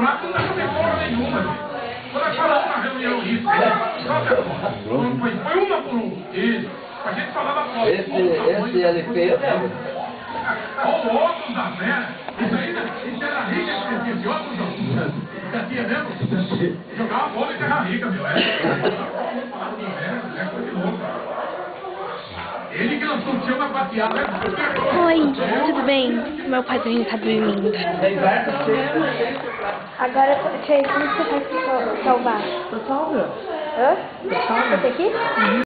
rato não dá pra ter porra nenhuma, gente. Quando a falou na reunião isso, foi uma por um. Isso. A gente falava fora. Esse LP é mesmo. Olha o óculos da fera. Isso era rica que esse óculos, não? Você tinha mesmo? Jogava bola e terra rica, meu. É coisa de louco. Ele que lançou o chama passear, né? Oi, tudo bem? Meu padrinho tá dormindo. Agora, Tchê, como você faz pra salvar? Salva. Hã? Esse aqui?